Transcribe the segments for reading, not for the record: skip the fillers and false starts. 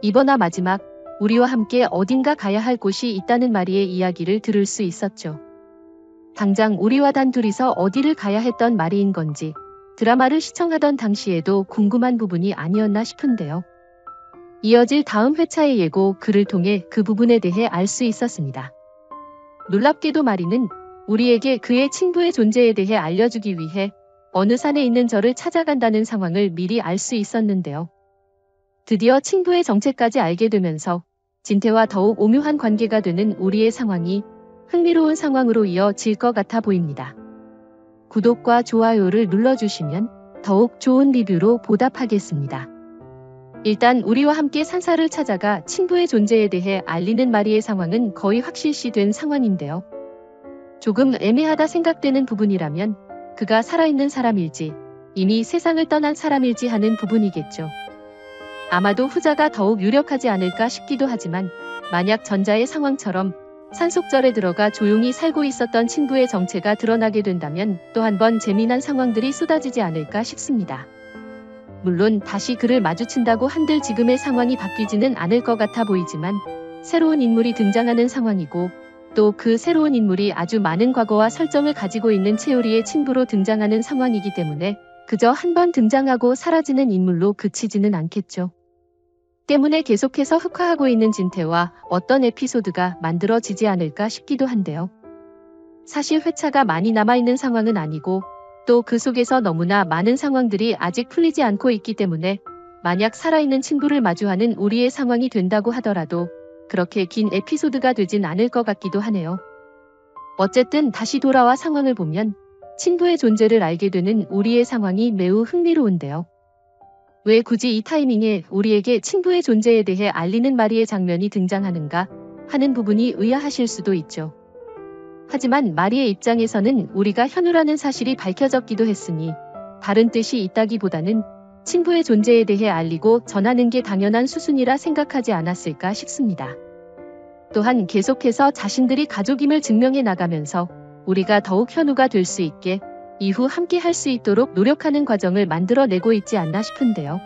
이번화 마지막 우리와 함께 어딘가 가야 할 곳이 있다는 마리의 이야기를 들을 수 있었죠. 당장 우리와 단둘이서 어디를 가야 했던 마리인 건지 드라마를 시청하던 당시에도 궁금한 부분이 아니었나 싶은데요. 이어질 다음 회차의 예고 글을 통해 그 부분에 대해 알 수 있었습니다. 놀랍게도 마리는 우리에게 그의 친부의 존재에 대해 알려주기 위해 어느 산에 있는 저를 찾아간다는 상황을 미리 알 수 있었는데요. 드디어 친부의 정체까지 알게 되면서 진태와 더욱 오묘한 관계가 되는 우리의 상황이 흥미로운 상황으로 이어질 것 같아 보입니다. 구독과 좋아요를 눌러주시면 더욱 좋은 리뷰로 보답하겠습니다. 일단 우리와 함께 산사를 찾아가 친부의 존재에 대해 알리는 마리의 상황은 거의 확실시된 상황인데요. 조금 애매하다 생각되는 부분이라면 그가 살아있는 사람일지 이미 세상을 떠난 사람일지 하는 부분이겠죠. 아마도 후자가 더욱 유력하지 않을까 싶기도 하지만 만약 전자의 상황처럼 산속절에 들어가 조용히 살고 있었던 친부의 정체가 드러나게 된다면 또 한 번 재미난 상황들이 쏟아지지 않을까 싶습니다. 물론 다시 그를 마주친다고 한들 지금의 상황이 바뀌지는 않을 것 같아 보이지만 새로운 인물이 등장하는 상황이고 또 그 새로운 인물이 아주 많은 과거와 설정을 가지고 있는 채우리의 친부로 등장하는 상황이기 때문에 그저 한 번 등장하고 사라지는 인물로 그치지는 않겠죠. 때문에 계속해서 흑화하고 있는 진태와 어떤 에피소드가 만들어지지 않을까 싶기도 한데요. 사실 회차가 많이 남아있는 상황은 아니고 또 그 속에서 너무나 많은 상황들이 아직 풀리지 않고 있기 때문에 만약 살아있는 친부를 마주하는 우리의 상황이 된다고 하더라도 그렇게 긴 에피소드가 되진 않을 것 같기도 하네요. 어쨌든 다시 돌아와 상황을 보면 친부의 존재를 알게 되는 우리의 상황이 매우 흥미로운데요. 왜 굳이 이 타이밍에 우리에게 친부의 존재에 대해 알리는 마리의 장면이 등장하는가 하는 부분이 의아하실 수도 있죠. 하지만 마리의 입장에서는 우리가 현우라는 사실이 밝혀졌기도 했으니 다른 뜻이 있다기보다는 친부의 존재에 대해 알리고 전하는 게 당연한 수순이라 생각하지 않았을까 싶습니다. 또한 계속해서 자신들이 가족임을 증명해 나가면서 우리가 더욱 현우가 될 수 있게 이후 함께 할 수 있도록 노력하는 과정을 만들어내고 있지 않나 싶은데요.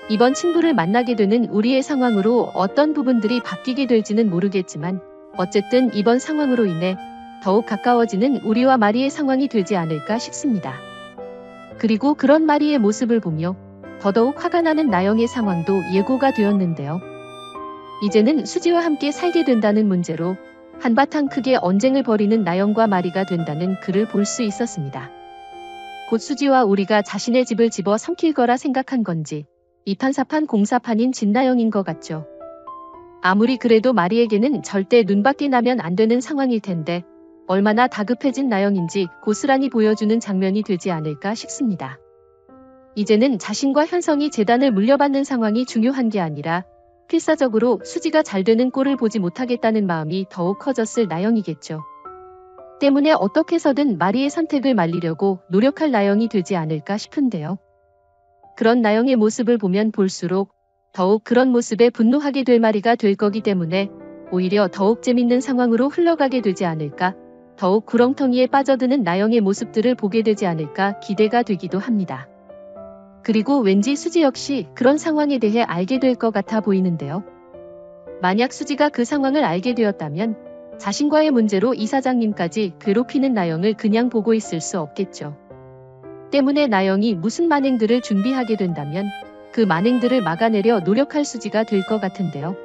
이번 친부를 만나게 되는 우리의 상황으로 어떤 부분들이 바뀌게 될지는 모르겠지만 어쨌든 이번 상황으로 인해 더욱 가까워지는 우리와 마리의 상황이 되지 않을까 싶습니다. 그리고 그런 마리의 모습을 보며 더더욱 화가 나는 나영의 상황도 예고가 되었는데요. 이제는 수지와 함께 살게 된다는 문제로 한바탕 크게 언쟁을 벌이는 나영과 마리가 된다는 글을 볼 수 있었습니다. 곧 수지와 우리가 자신의 집을 집어 삼킬 거라 생각한 건지 이판사판 공사판인 진나영인 것 같죠. 아무리 그래도 마리에게는 절대 눈밖에 나면 안 되는 상황일 텐데 얼마나 다급해진 나영인지 고스란히 보여주는 장면이 되지 않을까 싶습니다. 이제는 자신과 현성이 재단을 물려받는 상황이 중요한 게 아니라 필사적으로 수지가 잘 되는 꼴을 보지 못하겠다는 마음이 더욱 커졌을 나영이겠죠. 때문에 어떻게 해서든 마리의 선택을 말리려고 노력할 나영이 되지 않을까 싶은데요. 그런 나영의 모습을 보면 볼수록 더욱 그런 모습에 분노하게 될 마리가 될 거기 때문에 오히려 더욱 재밌는 상황으로 흘러가게 되지 않을까, 더욱 구렁텅이에 빠져드는 나영의 모습들을 보게 되지 않을까 기대가 되기도 합니다. 그리고 왠지 수지 역시 그런 상황에 대해 알게 될 것 같아 보이는데요. 만약 수지가 그 상황을 알게 되었다면 자신과의 문제로 이사장님까지 괴롭히는 나영을 그냥 보고 있을 수 없겠죠. 때문에 나영이 무슨 만행들을 준비하게 된다면 그 만행들을 막아내려 노력할 수지가 될 것 같은데요.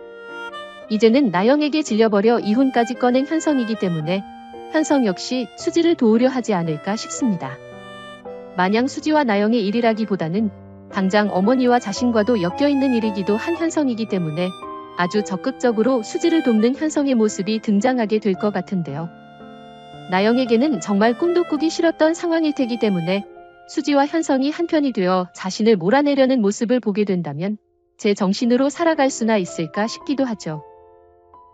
이제는 나영에게 질려버려 이혼까지 꺼낸 현성이기 때문에 현성 역시 수지를 도우려 하지 않을까 싶습니다. 마냥 수지와 나영의 일이라기보다는 당장 어머니와 자신과도 엮여있는 일이기도 한 현성이기 때문에 아주 적극적으로 수지를 돕는 현성의 모습이 등장하게 될 것 같은데요. 나영에게는 정말 꿈도 꾸기 싫었던 상황일 테기 때문에 수지와 현성이 한편이 되어 자신을 몰아내려는 모습을 보게 된다면 제 정신으로 살아갈 수나 있을까 싶기도 하죠.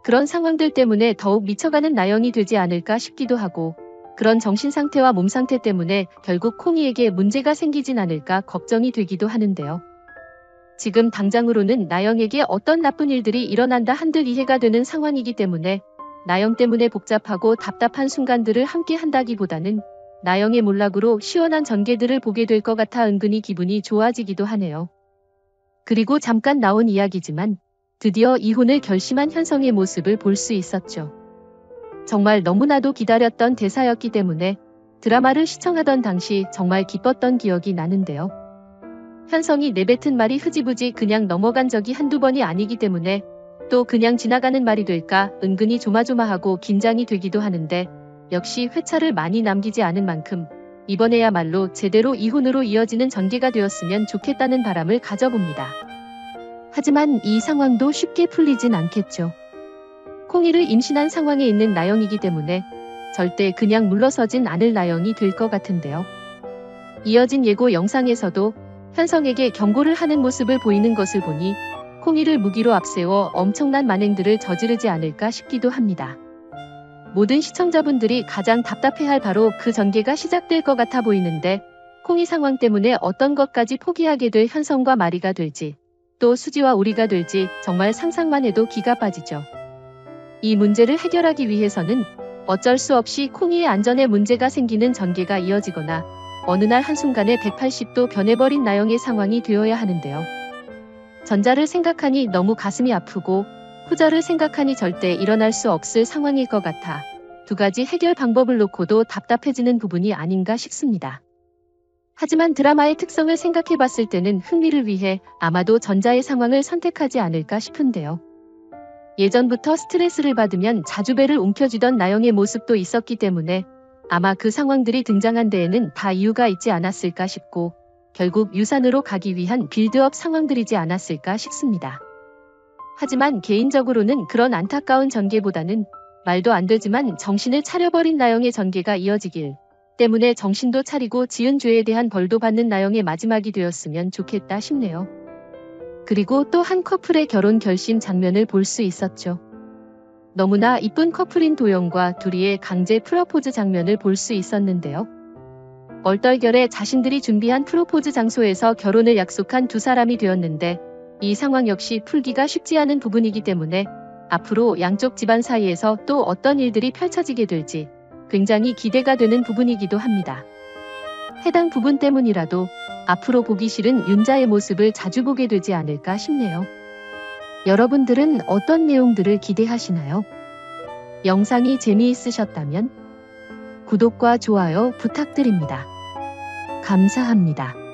그런 상황들 때문에 더욱 미쳐가는 나영이 되지 않을까 싶기도 하고 그런 정신상태와 몸상태 때문에 결국 콩이에게 문제가 생기진 않을까 걱정이 되기도 하는데요. 지금 당장으로는 나영에게 어떤 나쁜 일들이 일어난다 한들 이해가 되는 상황이기 때문에 나영 때문에 복잡하고 답답한 순간들을 함께 한다기보다는 나영의 몰락으로 시원한 전개들을 보게 될 것 같아 은근히 기분이 좋아지기도 하네요. 그리고 잠깐 나온 이야기지만 드디어 이혼을 결심한 현성의 모습을 볼 수 있었죠. 정말 너무나도 기다렸던 대사였기 때문에 드라마를 시청하던 당시 정말 기뻤던 기억이 나는데요. 현성이 내뱉은 말이 흐지부지 그냥 넘어간 적이 한두 번이 아니기 때문에 또 그냥 지나가는 말이 될까 은근히 조마조마하고 긴장이 되기도 하는데 역시 회차를 많이 남기지 않은 만큼 이번에야말로 제대로 이혼으로 이어지는 전개가 되었으면 좋겠다는 바람을 가져봅니다. 하지만 이 상황도 쉽게 풀리진 않겠죠. 콩이를 임신한 상황에 있는 나영이기 때문에 절대 그냥 물러서진 않을 나영이 될 것 같은데요. 이어진 예고 영상에서도 현성에게 경고를 하는 모습을 보이는 것을 보니 콩이를 무기로 앞세워 엄청난 만행들을 저지르지 않을까 싶기도 합니다. 모든 시청자분들이 가장 답답해할 바로 그 전개가 시작될 것 같아 보이는데 콩이 상황 때문에 어떤 것까지 포기하게 될 현성과 마리가 될지 또 수지와 우리가 될지 정말 상상만 해도 기가 빠지죠. 이 문제를 해결하기 위해서는 어쩔 수 없이 콩이의 안전에 문제가 생기는 전개가 이어지거나 어느 날 한순간에 180도 변해버린 나영의 상황이 되어야 하는데요. 전자를 생각하니 너무 가슴이 아프고 후자를 생각하니 절대 일어날 수 없을 상황일 것 같아 두 가지 해결 방법을 놓고도 답답해지는 부분이 아닌가 싶습니다. 하지만 드라마의 특성을 생각해봤을 때는 흥미를 위해 아마도 전자의 상황을 선택하지 않을까 싶은데요. 예전부터 스트레스를 받으면 자주 배를 움켜쥐던 나영의 모습도 있었기 때문에 아마 그 상황들이 등장한 데에는 다 이유가 있지 않았을까 싶고 결국 유산으로 가기 위한 빌드업 상황들이지 않았을까 싶습니다. 하지만 개인적으로는 그런 안타까운 전개보다는 말도 안 되지만 정신을 차려버린 나영의 전개가 이어지길 때문에 정신도 차리고 지은 죄에 대한 벌도 받는 나영의 마지막이 되었으면 좋겠다 싶네요. 그리고 또 한 커플의 결혼 결심 장면을 볼 수 있었죠. 너무나 이쁜 커플인 도영과 두리의 강제 프러포즈 장면을 볼 수 있었는데요. 얼떨결에 자신들이 준비한 프로포즈 장소에서 결혼을 약속한 두 사람이 되었는데 이 상황 역시 풀기가 쉽지 않은 부분이기 때문에 앞으로 양쪽 집안 사이에서 또 어떤 일들이 펼쳐지게 될지 굉장히 기대가 되는 부분이기도 합니다. 해당 부분 때문이라도 앞으로 보기 싫은 윤자의 모습을 자주 보게 되지 않을까 싶네요. 여러분들은 어떤 내용들을 기대하시나요? 영상이 재미있으셨다면 구독과 좋아요 부탁드립니다. 감사합니다.